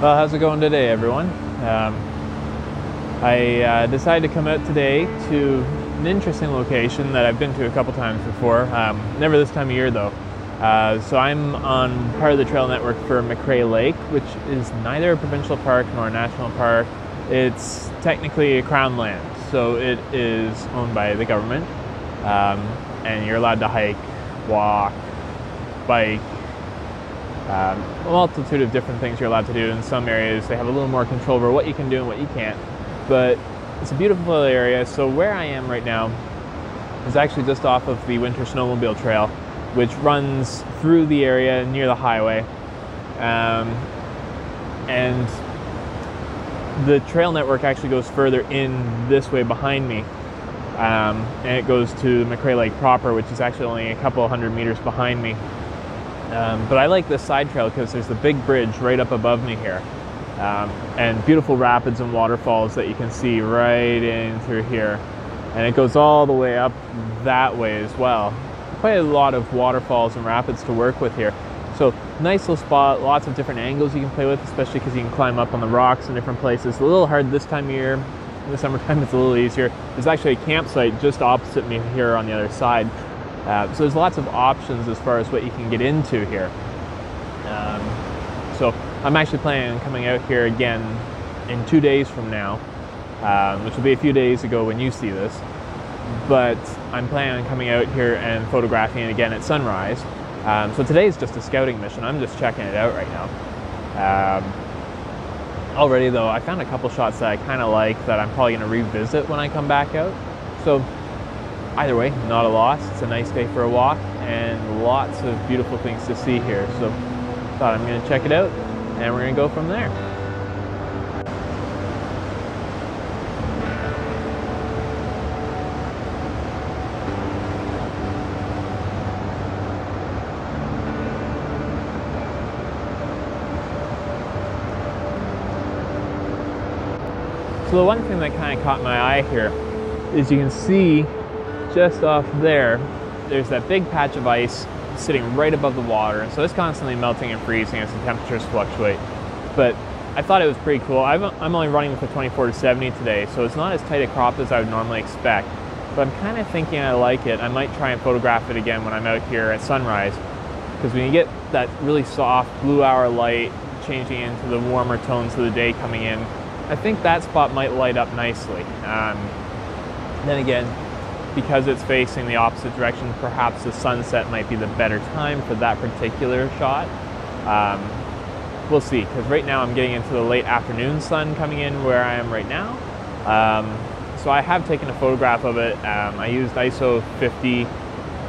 Well, how's it going today, everyone? I decided to come out today to an interesting location that I've been to a couple times before. Never this time of year, though. So I'm on part of the trail network for McRae Lake, which is neither a provincial park nor a national park. It's technically a crown land, so it is owned by the government, and you're allowed to hike, walk, bike, a multitude of different things you're allowed to do. In some areas they have a little more control over what you can do and what you can't, but it's a beautiful area. So where I am right now is actually just off of the winter snowmobile trail, which runs through the area near the highway, and the trail network actually goes further in this way behind me, and it goes to McRae Lake proper, which is actually only a couple hundred meters behind me. But I like this side trail because there's the big bridge right up above me here, and beautiful rapids and waterfalls that you can see right in through here, and it goes all the way up that way as well. Quite a lot of waterfalls and rapids to work with here. So nice little spot, lots of different angles you can play with, especially because you can climb up on the rocks in different places. A little hard this time of year. In the summertime it's a little easier. There's actually a campsite just opposite me here on the other side. So there's lots of options as far as what you can get into here. So I'm actually planning on coming out here again in 2 days from now, which will be a few days ago when you see this. But I'm planning on coming out here and photographing it again at sunrise. So today's just a scouting mission. I'm just checking it out right now. Already though, I found a couple shots that I kind of like that I'm probably going to revisit when I come back out. So either way, not a loss. It's a nice day for a walk and lots of beautiful things to see here. So thought I'm going to check it out and we're going to go from there. So the one thing that kind of caught my eye here is you can see just off there, there's that big patch of ice sitting right above the water. And so it's constantly melting and freezing as the temperatures fluctuate. But I thought it was pretty cool. I'm only running with a 24 to 70 today, so it's not as tight a crop as I would normally expect. But I'm kind of thinking I like it. I might try and photograph it again when I'm out here at sunrise, because when you get that really soft blue hour light changing into the warmer tones of the day coming in, I think that spot might light up nicely. Then again, because it's facing the opposite direction, perhaps the sunset might be the better time for that particular shot. We'll see, because right now I'm getting into the late afternoon sun coming in where I am right now. So I have taken a photograph of it. I used ISO 50.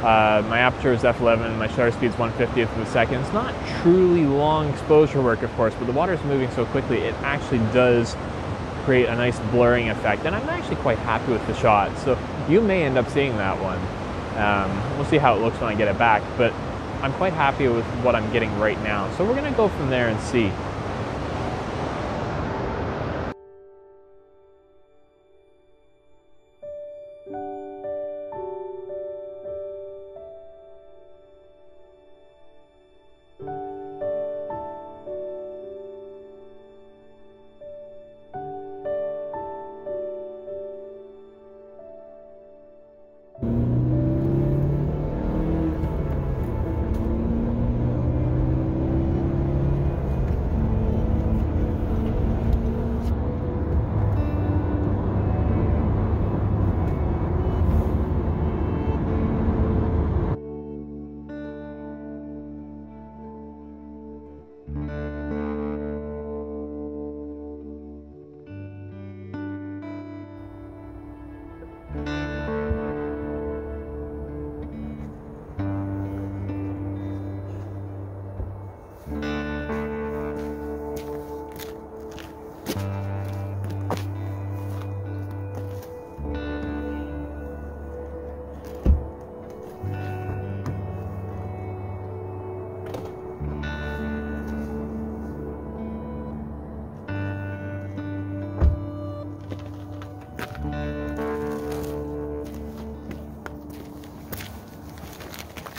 My aperture is f11, my shutter speed is 1/50th of a second. It's not truly long exposure work, of course, but the water is moving so quickly, it actually does create a nice blurring effect, and I'm actually quite happy with the shot. So you may end up seeing that one. We'll see how it looks when I get it back, but I'm quite happy with what I'm getting right now. So we're gonna go from there and see.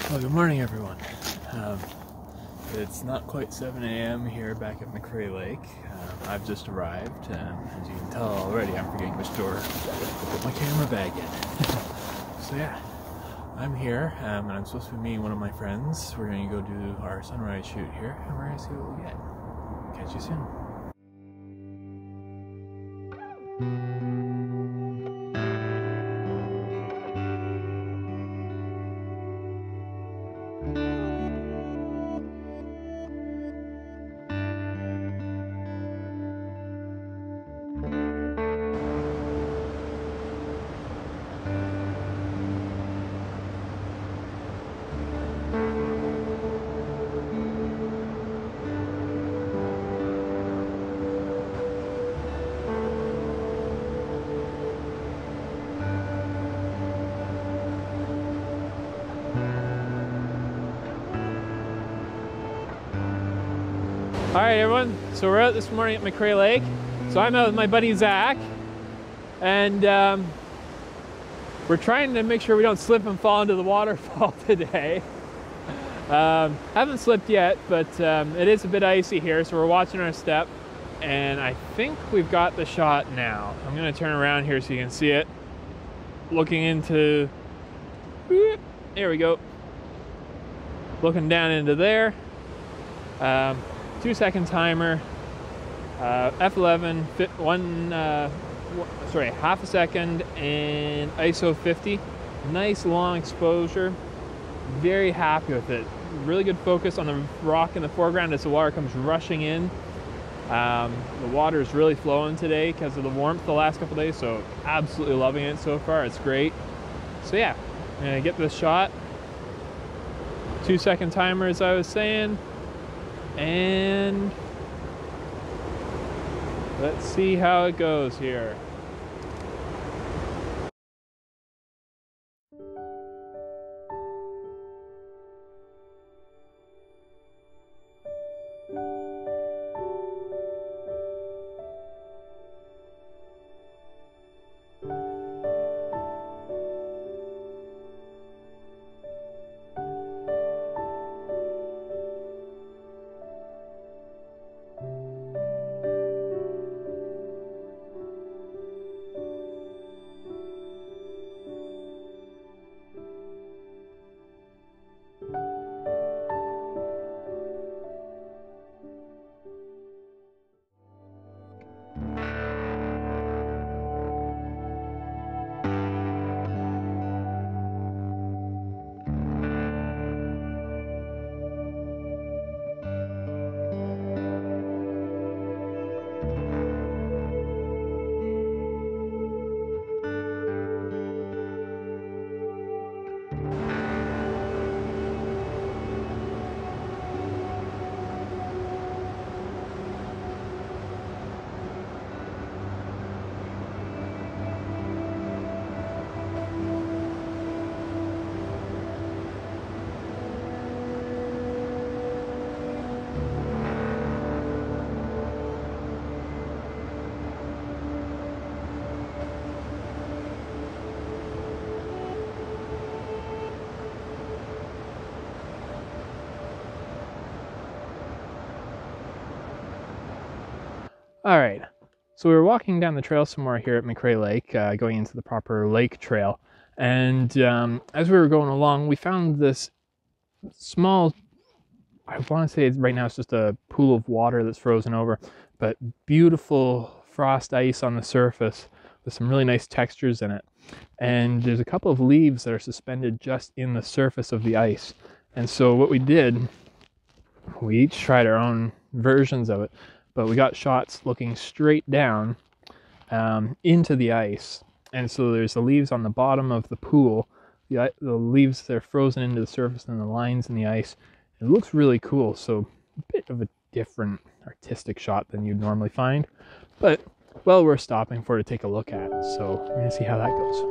Well, good morning, everyone. It's not quite 7 a.m. here back at McCrae Lake. I've just arrived. As you can tell already, I'm forgetting which door to put my camera bag in. So yeah, I'm here, and I'm supposed to be meeting one of my friends. We're going to go do our sunrise shoot here, and we're going to see what we get. Catch you soon. Alright everyone, so we're out this morning at McCrae Lake. So I'm out with my buddy Zach, and we're trying to make sure we don't slip and fall into the waterfall today. Haven't slipped yet, but it is a bit icy here, so we're watching our step, and I think we've got the shot now. I'm going to turn around here so you can see it. Looking into, there we go. Looking down into there. 2-second timer, F11, half a second, and ISO 50. Nice long exposure. Very happy with it. Really good focus on the rock in the foreground as the water comes rushing in. The water is really flowing today because of the warmth the last couple days, so absolutely loving it so far. It's great. So yeah, I'm gonna get this shot. 2-second timer, as I was saying. And let's see how it goes here. All right, so we were walking down the trail some more here at McCrae Lake, going into the proper lake trail. And as we were going along, we found this small, I want to say right now it's just a pool of water that's frozen over, but beautiful frost ice on the surface with some really nice textures in it. And there's a couple of leaves that are suspended just in the surface of the ice. And so what we did, we each tried our own versions of it, but we got shots looking straight down into the ice. And so there's the leaves on the bottom of the pool, the leaves that are frozen into the surface, and the lines in the ice. It looks really cool, so a bit of a different artistic shot than you'd normally find, but well worth stopping for to take a look at. So we're going to see how that goes.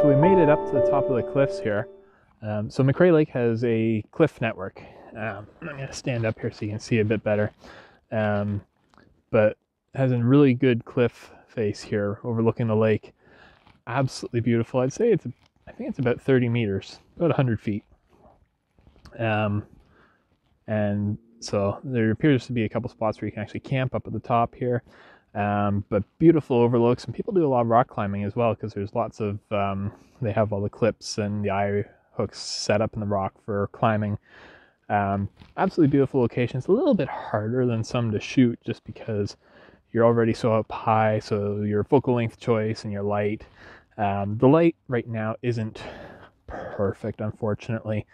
So we made it up to the top of the cliffs here. So McCrae Lake has a cliff network, I'm going to stand up here so you can see a bit better. But has a really good cliff face here overlooking the lake. Absolutely beautiful. I'd say I think it's about 30 meters, about 100 feet. And so there appears to be a couple spots where you can actually camp up at the top here. But beautiful overlooks, and people do a lot of rock climbing as well, because there's lots of, they have all the clips and the eye hooks set up in the rock for climbing. Absolutely beautiful location. It's a little bit harder than some to shoot just because you're already so up high, so your focal length choice and your light. The light right now isn't perfect, unfortunately.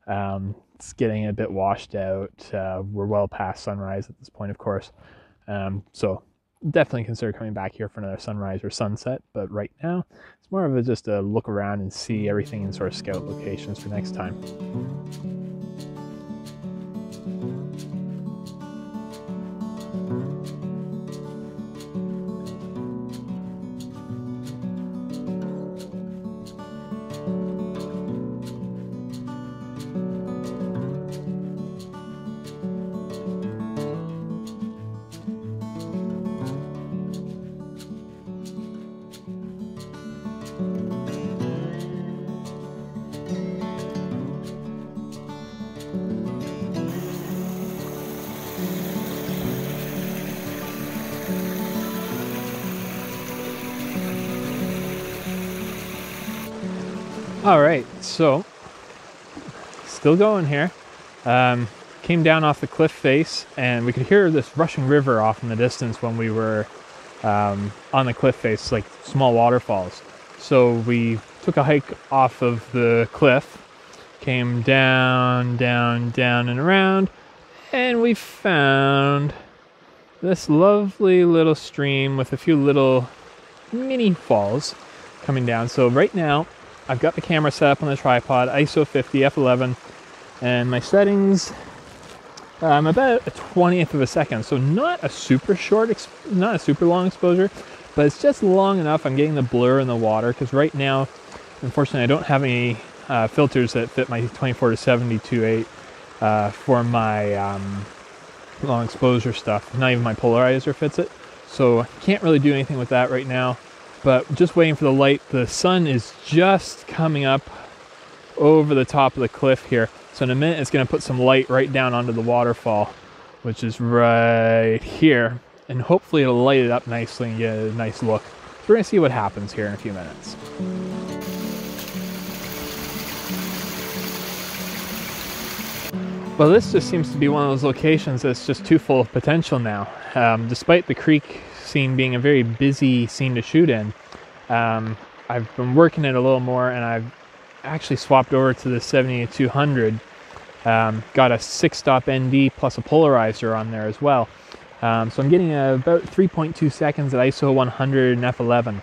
It's getting a bit washed out. We're well past sunrise at this point, of course. So definitely consider coming back here for another sunrise or sunset. But right now, it's more of just a look around and see everything and sort of scout locations for next time. All right, so still going here. Came down off the cliff face, and we could hear this rushing river off in the distance when we were on the cliff face, like small waterfalls. So we took a hike off of the cliff, came down, down, down and around, and we found this lovely little stream with a few little mini falls coming down. So right now, I've got the camera set up on the tripod, ISO 50, f11, and my settings, I'm about a 20th of a second, so not a super short, not a super long exposure, but it's just long enough. I'm getting the blur in the water, because right now, unfortunately, I don't have any filters that fit my 24 to 72.8 for my long exposure stuff. Not even my polarizer fits it, so I can't really do anything with that right now. But just waiting for the light. The sun is just coming up over the top of the cliff here. So in a minute, it's going to put some light right down onto the waterfall, which is right here. And hopefully it'll light it up nicely and get a nice look. So we're going to see what happens here in a few minutes. Well, this just seems to be one of those locations that's just too full of potential now. Despite the creek scene being a very busy scene to shoot in, I've been working it a little more, and I've actually swapped over to the 70-200. Got a 6-stop ND plus a polarizer on there as well. So I'm getting about 3.2 seconds at ISO 100 and f11.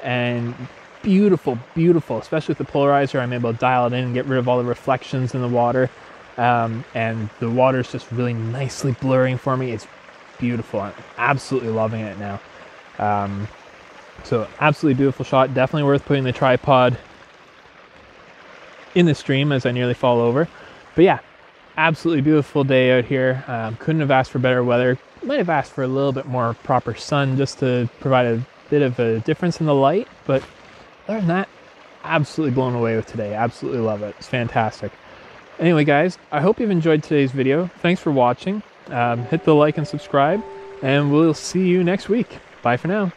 And beautiful, beautiful, especially with the polarizer. I'm able to dial it in and get rid of all the reflections in the water. And the water's just really nicely blurring for me. It's beautiful. I'm absolutely loving it now. So absolutely beautiful shot. Definitely worth putting the tripod in the stream as I nearly fall over. But yeah, absolutely beautiful day out here. Couldn't have asked for better weather. Might have asked for a little bit more proper sun just to provide a bit of a difference in the light. But other than that, absolutely blown away with today. Absolutely love it. It's fantastic. Anyway, guys, I hope you've enjoyed today's video. Thanks for watching. Hit the like and subscribe, and we'll see you next week. Bye for now.